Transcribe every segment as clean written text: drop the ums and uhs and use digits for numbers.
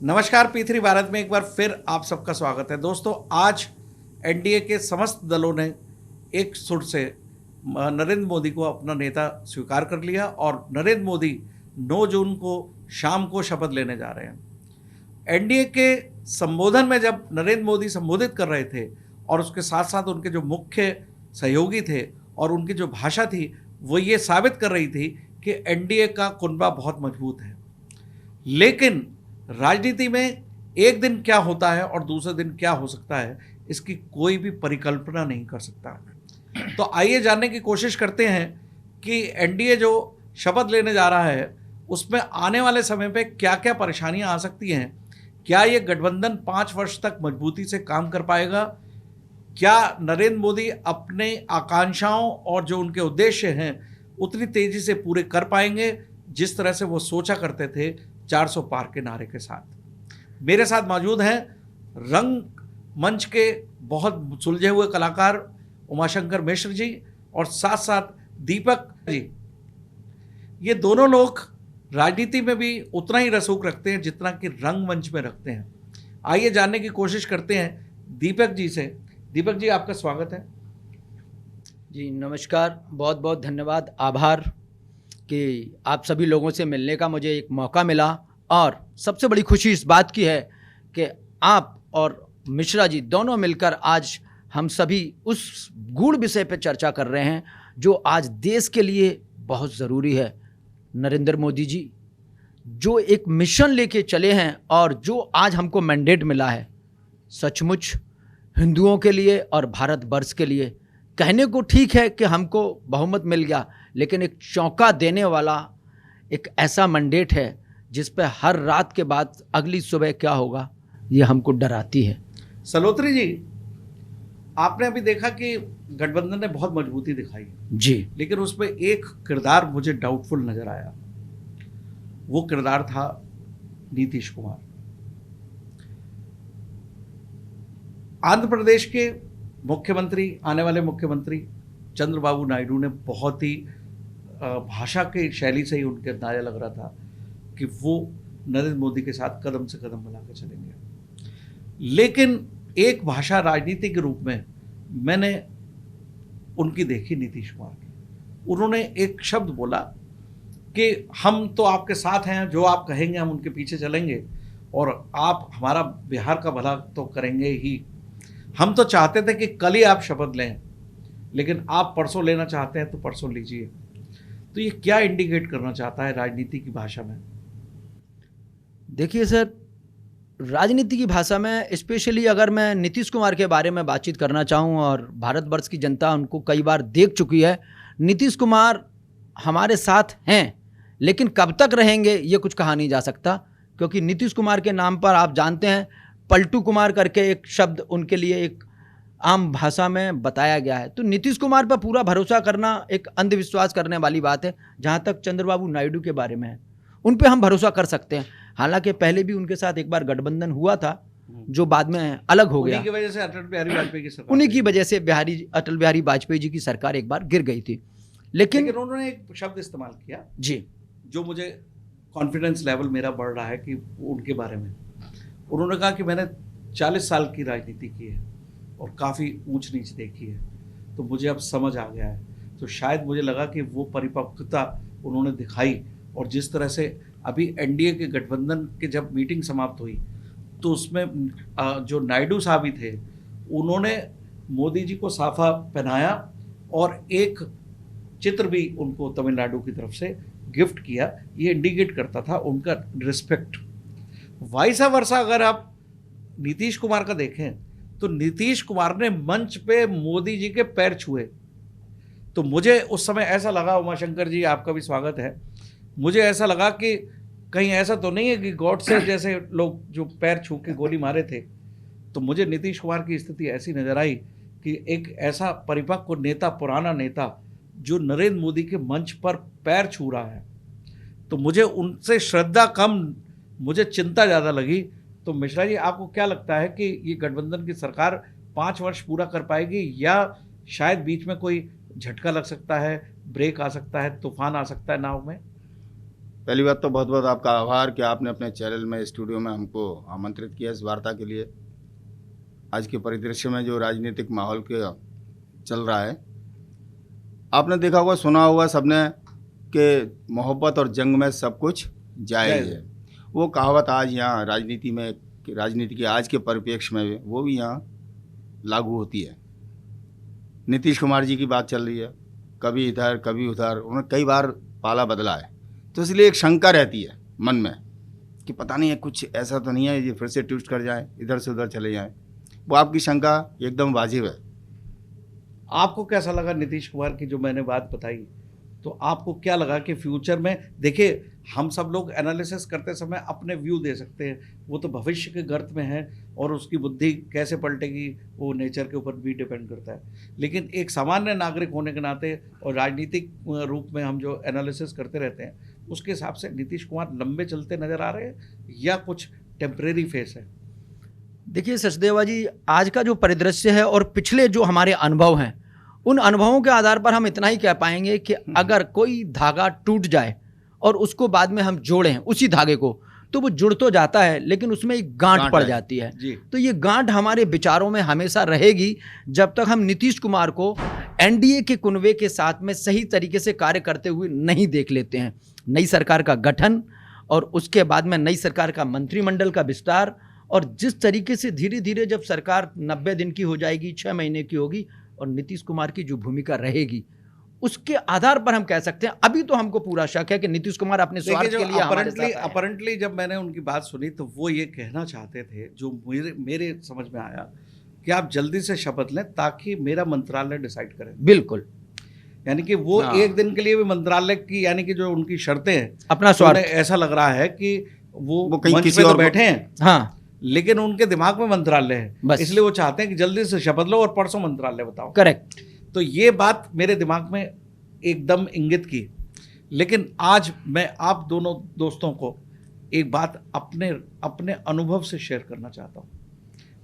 नमस्कार, P3 भारत में एक बार फिर आप सबका स्वागत है। दोस्तों, आज एनडीए के समस्त दलों ने एक सुर से नरेंद्र मोदी को अपना नेता स्वीकार कर लिया और नरेंद्र मोदी 9 जून को शाम को शपथ लेने जा रहे हैं। एनडीए के संबोधन में जब नरेंद्र मोदी संबोधित कर रहे थे और उसके साथ साथ उनके जो मुख्य सहयोगी थे और उनकी जो भाषा थी वो ये साबित कर रही थी कि एनडीए का कुनबा बहुत मजबूत है। लेकिन राजनीति में एक दिन क्या होता है और दूसरे दिन क्या हो सकता है, इसकी कोई भी परिकल्पना नहीं कर सकता। तो आइए जानने की कोशिश करते हैं कि एनडीए जो शपथ लेने जा रहा है उसमें आने वाले समय पे क्या क्या परेशानियां आ सकती हैं। क्या ये गठबंधन 5 वर्ष तक मजबूती से काम कर पाएगा? क्या नरेंद्र मोदी अपने आकांक्षाओं और जो उनके उद्देश्य हैं उतनी तेजी से पूरे कर पाएंगे जिस तरह से वो सोचा करते थे 400 पार के नारे के साथ? मेरे साथ मौजूद हैं रंग मंच के बहुत सुलझे हुए कलाकार उमाशंकर मिश्र जी और साथ साथ दीपक जी। ये दोनों लोग राजनीति में भी उतना ही रसूख रखते हैं जितना कि रंग मंच में रखते हैं। आइए जानने की कोशिश करते हैं दीपक जी से। दीपक जी, आपका स्वागत है। जी नमस्कार, बहुत बहुत धन्यवाद, आभार कि आप सभी लोगों से मिलने का मुझे एक मौका मिला। और सबसे बड़ी खुशी इस बात की है कि आप और मिश्रा जी दोनों मिलकर आज हम सभी उस गूढ़ विषय पर चर्चा कर रहे हैं जो आज देश के लिए बहुत ज़रूरी है। नरेंद्र मोदी जी जो एक मिशन लेके चले हैं और जो आज हमको मैंडेट मिला है, सचमुच हिंदुओं के लिए और भारतवर्ष के लिए कहने को ठीक है कि हमको बहुमत मिल गया, लेकिन एक चौंका देने वाला एक ऐसा मैंडेट है जिस पे हर रात के बाद अगली सुबह क्या होगा ये हमको डराती है। सलोत्री जी, आपने अभी देखा कि गठबंधन ने बहुत मजबूती दिखाई जी, लेकिन उसमें एक किरदार मुझे डाउटफुल नजर आया। वो किरदार था नीतीश कुमार। आंध्र प्रदेश के मुख्यमंत्री, आने वाले मुख्यमंत्री चंद्रबाबू नायडू ने बहुत ही भाषा की शैली से ही उनके अंदाजा लग रहा था कि वो नरेंद्र मोदी के साथ कदम से कदम मिलाकर चलेंगे। लेकिन एक भाषा राजनीति के रूप में मैंने उनकी देखी नीतीश कुमार की। उन्होंने एक शब्द बोला कि हम तो आपके साथ हैं, जो आप कहेंगे हम उनके पीछे चलेंगे और आप हमारा बिहार का भला तो करेंगे ही। हम तो चाहते थे कि कल ही आप शपथ लें, लेकिन आप परसों लेना चाहते हैं तो परसों लीजिए। तो ये क्या इंडिकेट करना चाहता है राजनीति की भाषा में? देखिए सर, राजनीति की भाषा में स्पेशली अगर मैं नीतीश कुमार के बारे में बातचीत करना चाहूँ, और भारतवर्ष की जनता उनको कई बार देख चुकी है। नीतीश कुमार हमारे साथ हैं, लेकिन कब तक रहेंगे ये कुछ कहा नहीं जा सकता, क्योंकि नीतीश कुमार के नाम पर आप जानते हैं पलटू कुमार करके एक शब्द उनके लिए एक आम भाषा में बताया गया है। तो नीतीश कुमार पर पूरा भरोसा करना एक अंधविश्वास करने वाली बात है। जहाँ तक चंद्रबाबू नायडू के बारे में है, उन पे हम भरोसा कर सकते हैं। हालांकि पहले भी उनके साथ एक बार गठबंधन हुआ था जो बाद में अलग हो गया। उन्हीं की वजह से अटल बिहारी वाजपेयी की सरकार, उन्हीं की वजह से अटल बिहारी वाजपेयी जी की सरकार एक बार गिर गई थी। लेकिन उन्होंने एक शब्द इस्तेमाल किया जी, जो मुझे कॉन्फिडेंस लेवल मेरा बढ़ रहा है कि उनके बारे में। उन्होंने कहा कि मैंने 40 साल की राजनीति की है और काफ़ी ऊंच नीच देखी है, तो मुझे अब समझ आ गया है। तो शायद मुझे लगा कि वो परिपक्वता उन्होंने दिखाई, और जिस तरह से अभी एनडीए के गठबंधन की जब मीटिंग समाप्त हुई तो उसमें जो नायडू साहब ही थे उन्होंने मोदी जी को साफा पहनाया और एक चित्र भी उनको तमिलनाडु की तरफ से गिफ्ट किया। ये इंडिकेट करता था उनका रिस्पेक्ट। वाइसा वर्सा अगर आप नीतीश कुमार का देखें तो नीतीश कुमार ने मंच पे मोदी जी के पैर छुए। तो मुझे उस समय ऐसा लगा, उमाशंकर जी आपका भी स्वागत है, मुझे ऐसा लगा कि कहीं ऐसा तो नहीं है कि गॉडसे जैसे लोग जो पैर छू के गोली मारे थे। तो मुझे नीतीश कुमार की स्थिति ऐसी नजर आई कि एक ऐसा परिपक्व नेता, पुराना नेता जो नरेंद्र मोदी के मंच पर पैर छू रहा है, तो मुझे उनसे श्रद्धा कम, मुझे चिंता ज़्यादा लगी। तो मिश्रा जी, आपको क्या लगता है कि ये गठबंधन की सरकार 5 वर्ष पूरा कर पाएगी या शायद बीच में कोई झटका लग सकता है, ब्रेक आ सकता है, तूफान आ सकता है नाव में? पहली बात तो बहुत बहुत आपका आभार कि आपने अपने चैनल में, स्टूडियो में हमको आमंत्रित किया इस वार्ता के लिए। आज के परिदृश्य में जो राजनीतिक माहौल के चल रहा है, आपने देखा होगा, सुना होगा सबने कि मोहब्बत और जंग में सब कुछ जायज़ है। वो कहावत आज यहाँ राजनीति के आज के परिप्रेक्ष्य में वो भी यहाँ लागू होती है। नीतीश कुमार जी की बात चल रही है, कभी इधर कभी उधर, उन्होंने कई बार पाला बदला है, तो इसलिए एक शंका रहती है मन में कि पता नहीं है कुछ ऐसा तो नहीं है ये फिर से ट्विस्ट कर जाए, इधर से उधर चले जाएं। वो आपकी शंका एकदम वाजिब है। आपको कैसा लगा नीतीश कुमार की जो मैंने बात बताई? तो आपको क्या लगा कि फ्यूचर में, देखिए हम सब लोग एनालिसिस करते समय अपने व्यू दे सकते हैं, वो तो भविष्य के गर्त में है और उसकी बुद्धि कैसे पलटेगी वो नेचर के ऊपर भी डिपेंड करता है। लेकिन एक सामान्य नागरिक होने के नाते और राजनीतिक रूप में हम जो एनालिसिस करते रहते हैं, उसके हिसाब से नीतीश कुमार लंबे चलते नज़र आ रहे हैं या कुछ टेम्परेरी फेस है? देखिए सचदेवा जी, आज का जो परिदृश्य है और पिछले जो हमारे अनुभव हैं, उन अनुभवों के आधार पर हम इतना ही कह पाएंगे कि अगर कोई धागा टूट जाए और उसको बाद में हम जोड़ें उसी धागे को, तो वो जुड़ तो जाता है लेकिन उसमें एक गांठ पड़ जाती है। तो ये गांठ हमारे विचारों में हमेशा रहेगी जब तक हम नीतीश कुमार को एनडीए के कुनबे के साथ में सही तरीके से कार्य करते हुए नहीं देख लेते हैं। नई सरकार का गठन और उसके बाद में नई सरकार का मंत्रिमंडल का विस्तार, और जिस तरीके से धीरे धीरे जब सरकार 90 दिन की हो जाएगी, 6 महीने की होगी, और नीतीश कुमार की जो भूमिका रहेगी, उसके आधार पर हम कह सकते हैं। अभी तो हमको पूरा शक है कि नीतीश कुमार अपने स्वार्थ के लिए हमारे साथ हैं। अपरेंटली जब मैंने उनकी बात सुनी तो वो ये कहना चाहते थे, जो मेरे समझ में आया, कि आप जल्दी से शपथ लें ताकि मेरा मंत्रालय डिसाइड करे। बिल्कुल, यानी कि वो एक दिन के लिए भी मंत्रालय की, यानी कि जो उनकी शर्तें हैं, अपना स्वार्थ, ऐसा लग रहा है कि वो कहीं मंच किसी पे और तो बैठे हैं, हाँ, लेकिन उनके दिमाग में मंत्रालय है, बस इसलिए वो चाहते हैं कि जल्दी से शपथ लो और परसों मंत्रालय बताओ। करेक्ट। तो ये बात मेरे दिमाग में एकदम इंगित की। लेकिन आज मैं आप दोनों दोस्तों को एक बात अपने अनुभव से शेयर करना चाहता हूँ।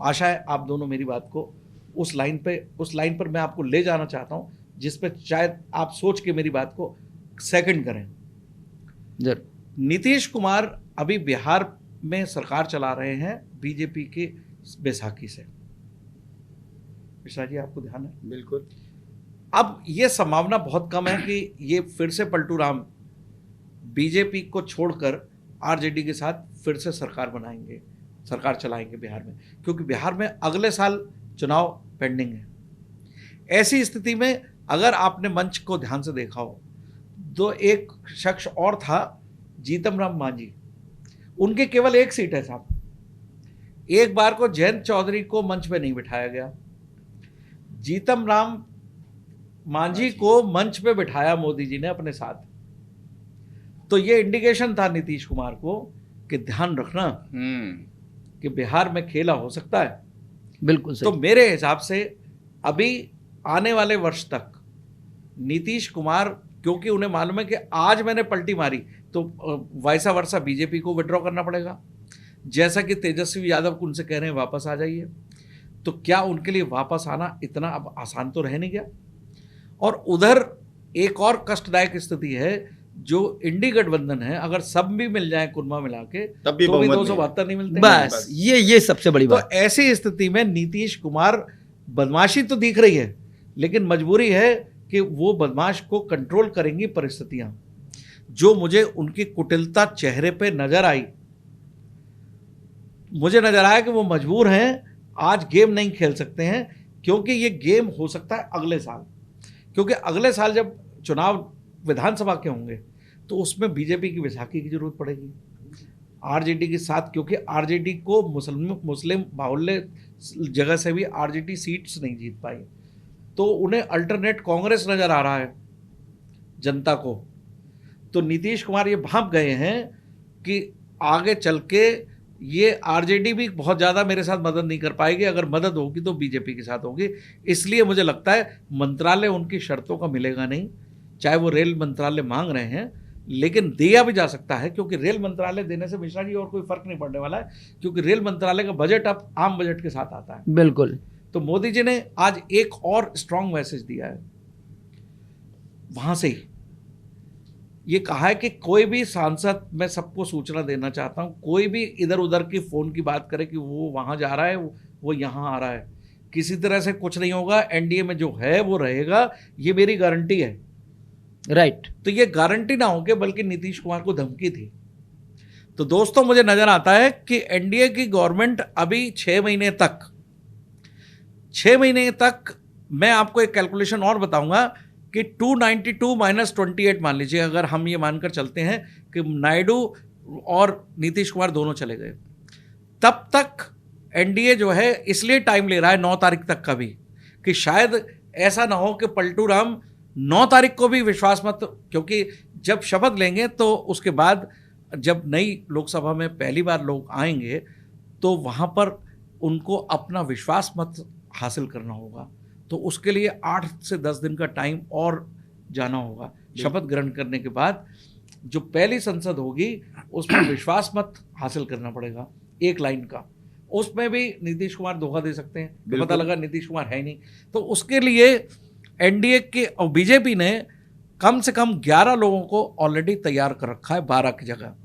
आशा है आप दोनों मेरी बात को उस लाइन पर मैं आपको ले जाना चाहता हूँ जिस पे शायद आप सोच के मेरी बात को सेकंड करें। जरूर। नीतीश कुमार अभी बिहार में सरकार चला रहे हैं बीजेपी के बैसाखी से। मिश्रा जी, आपको ध्यान है? बिल्कुल। अब ये संभावना बहुत कम है कि ये फिर से पलटू राम बीजेपी को छोड़कर आरजेडी के साथ फिर से सरकार चलाएंगे बिहार में, क्योंकि बिहार में अगले साल चुनाव पेंडिंग है। ऐसी स्थिति में अगर आपने मंच को ध्यान से देखा हो तो एक शख्स और था, जीतन राम मांझी, उनके केवल एक सीट है साहब। एक बार को जयंत चौधरी को मंच पे नहीं बिठाया गया, जीतन राम मांझी को मंच पे बिठाया मोदी जी ने अपने साथ। तो ये इंडिकेशन था नीतीश कुमार को कि ध्यान रखना कि बिहार में खेला हो सकता है। बिल्कुल सही। तो मेरे हिसाब से अभी आने वाले वर्ष तक नीतीश कुमार, क्योंकि उन्हें मालूम है कि आज मैंने पलटी मारी तो वैसा वर्षा बीजेपी को विड्रॉ करना पड़ेगा, जैसा कि तेजस्वी यादव को उनसे कह रहे हैं वापस आ जाइए। तो क्या उनके लिए वापस आना इतना अब आसान तो रह नहीं गया? और उधर एक और कष्टदायक स्थिति है, जो इंडी गठबंधन है, अगर सब भी मिल जाए कुर्मा मिला के तब भी 272 नहीं मिलते। बस ये सबसे बड़ी बात। तो ऐसी स्थिति में नीतीश कुमार, बदमाशी तो दिख रही है लेकिन मजबूरी है कि वो बदमाश को कंट्रोल करेंगी परिस्थितियां। जो मुझे उनकी कुटिलता चेहरे पे नजर आई, मुझे नजर आया कि वो मजबूर हैं, आज गेम नहीं खेल सकते हैं, क्योंकि ये गेम हो सकता है अगले साल। क्योंकि अगले साल जब चुनाव विधानसभा के होंगे तो उसमें बीजेपी की बैसाखी की जरूरत पड़ेगी आरजेडी के साथ, क्योंकि आरजेडी को मुस्लिम बाहुल्य जगह से भी आरजेडी सीट्स नहीं जीत पाई, तो उन्हें अल्टरनेट कांग्रेस नजर आ रहा है जनता को। तो नीतीश कुमार ये भांप गए हैं कि आगे चल के ये आरजेडी भी बहुत ज़्यादा मेरे साथ मदद नहीं कर पाएगी, अगर मदद होगी तो बीजेपी के साथ होगी। इसलिए मुझे लगता है मंत्रालय उनकी शर्तों का मिलेगा नहीं, चाहे वो रेल मंत्रालय मांग रहे हैं, लेकिन दिया भी जा सकता है, क्योंकि रेल मंत्रालय देने से मिश्रा जी और कोई फर्क नहीं पड़ने वाला है, क्योंकि रेल मंत्रालय का बजट अब आम बजट के साथ आता है। बिल्कुल। तो मोदी जी ने आज एक और स्ट्रांग मैसेज दिया है वहां से ही ये कहा है कि कोई भी सांसद, मैं सबको सूचना देना चाहता हूँ, कोई भी इधर उधर की फ़ोन की बात करे कि वो वहाँ जा रहा है, वो यहाँ आ रहा है, किसी तरह से कुछ नहीं होगा। एनडीए में जो है वो रहेगा, ये मेरी गारंटी है। राइट। तो ये गारंटी ना होके बल्कि नीतीश कुमार को धमकी थी। तो दोस्तों, मुझे नज़र आता है कि एनडीए की गवर्नमेंट अभी 6 महीने तक मैं आपको एक कैलकुलेशन और बताऊंगा कि 292 माइनस 28 मान लीजिए, अगर हम ये मानकर चलते हैं कि नायडू और नीतीश कुमार दोनों चले गए, तब तक एनडीए जो है इसलिए टाइम ले रहा है 9 तारीख तक का भी, कि शायद ऐसा ना हो कि पलटू राम 9 तारीख को भी विश्वास मत, क्योंकि जब शपथ लेंगे तो उसके बाद जब नई लोकसभा में पहली बार लोग आएंगे तो वहाँ पर उनको अपना विश्वास मत हासिल करना होगा। तो उसके लिए 8 से 10 दिन का टाइम और जाना होगा। शपथ ग्रहण करने के बाद जो पहली संसद होगी उसमें विश्वास मत हासिल करना पड़ेगा, एक लाइन का। उसमें भी नीतीश कुमार धोखा दे सकते हैं, तो पता लगा नीतीश कुमार है नहीं। तो उसके लिए एनडीए के और बीजेपी ने कम से कम 11 लोगों को ऑलरेडी तैयार कर रखा है 12 की जगह,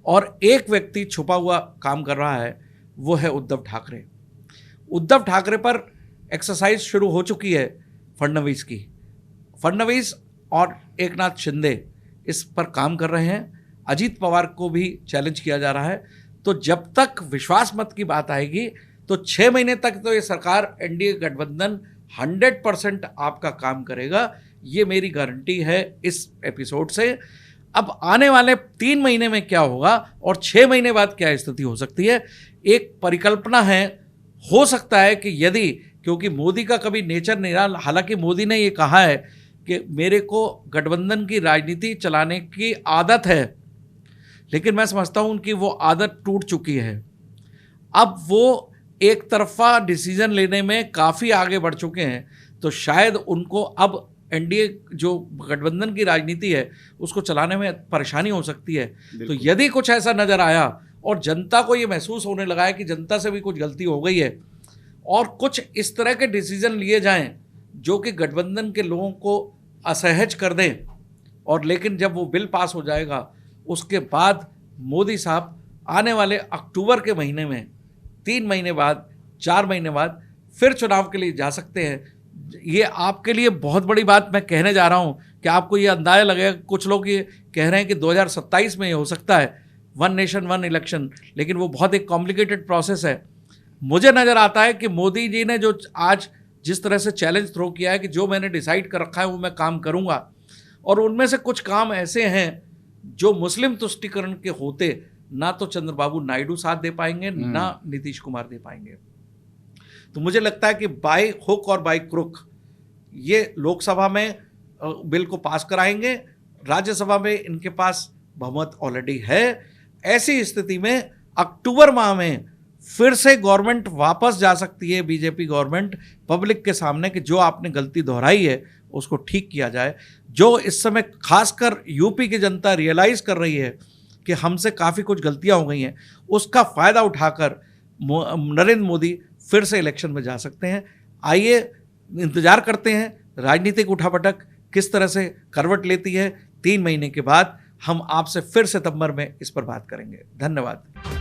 और एक व्यक्ति छुपा हुआ काम कर रहा है, वो है उद्धव ठाकरे। उद्धव ठाकरे पर एक्सरसाइज शुरू हो चुकी है फडणवीस की। फडणवीस और एकनाथ शिंदे इस पर काम कर रहे हैं। अजीत पवार को भी चैलेंज किया जा रहा है। तो जब तक विश्वास मत की बात आएगी तो 6 महीने तक तो ये सरकार, एनडीए गठबंधन 100% आपका काम करेगा, ये मेरी गारंटी है इस एपिसोड से। अब आने वाले 3 महीने में क्या होगा और 6 महीने बाद क्या स्थिति हो सकती है, एक परिकल्पना है। हो सकता है कि यदि, क्योंकि मोदी का कभी नेचर नहीं रहा, हालांकि मोदी ने ये कहा है कि मेरे को गठबंधन की राजनीति चलाने की आदत है, लेकिन मैं समझता हूँ उनकी वो आदत टूट चुकी है। अब वो एक तरफा डिसीजन लेने में काफ़ी आगे बढ़ चुके हैं, तो शायद उनको अब एनडीए जो गठबंधन की राजनीति है उसको चलाने में परेशानी हो सकती है। तो यदि कुछ ऐसा नज़र आया और जनता को ये महसूस होने लगा है कि जनता से भी कुछ गलती हो गई है और कुछ इस तरह के डिसीजन लिए जाएं जो कि गठबंधन के लोगों को असहज कर दें, और लेकिन जब वो बिल पास हो जाएगा उसके बाद मोदी साहब आने वाले अक्टूबर के महीने में 3 महीने बाद, 4 महीने बाद फिर चुनाव के लिए जा सकते हैं। ये आपके लिए बहुत बड़ी बात मैं कहने जा रहा हूँ कि आपको ये अंदाजा लगेगा। कुछ लोग ये कह रहे हैं कि 2027 में ये हो सकता है, 1 नेशन 1 इलेक्शन, लेकिन वो बहुत एक कॉम्प्लिकेटेड प्रोसेस है। मुझे नज़र आता है कि मोदी जी ने जो आज जिस तरह से चैलेंज थ्रो किया है कि जो मैंने डिसाइड कर रखा है वो मैं काम करूँगा, और उनमें से कुछ काम ऐसे हैं जो मुस्लिम तुष्टिकरण के होते ना तो चंद्रबाबू नायडू साथ दे पाएंगे ना नीतीश कुमार दे पाएंगे। तो मुझे लगता है कि बाय हुक और बाय क्रुक ये लोकसभा में बिल को पास कराएंगे, राज्यसभा में इनके पास बहुमत ऑलरेडी है। ऐसी स्थिति में अक्टूबर माह में फिर से गवर्नमेंट वापस जा सकती है, बीजेपी गवर्नमेंट, पब्लिक के सामने कि जो आपने गलती दोहराई है उसको ठीक किया जाए। जो इस समय खासकर यूपी की जनता रियलाइज़ कर रही है कि हमसे काफ़ी कुछ गलतियां हो गई हैं, उसका फ़ायदा उठाकर नरेंद्र मोदी फिर से इलेक्शन में जा सकते हैं। आइए इंतज़ार करते हैं राजनीतिक उठापटक किस तरह से करवट लेती है। 3 महीने के बाद हम आपसे फिर सितंबर में इस पर बात करेंगे। धन्यवाद।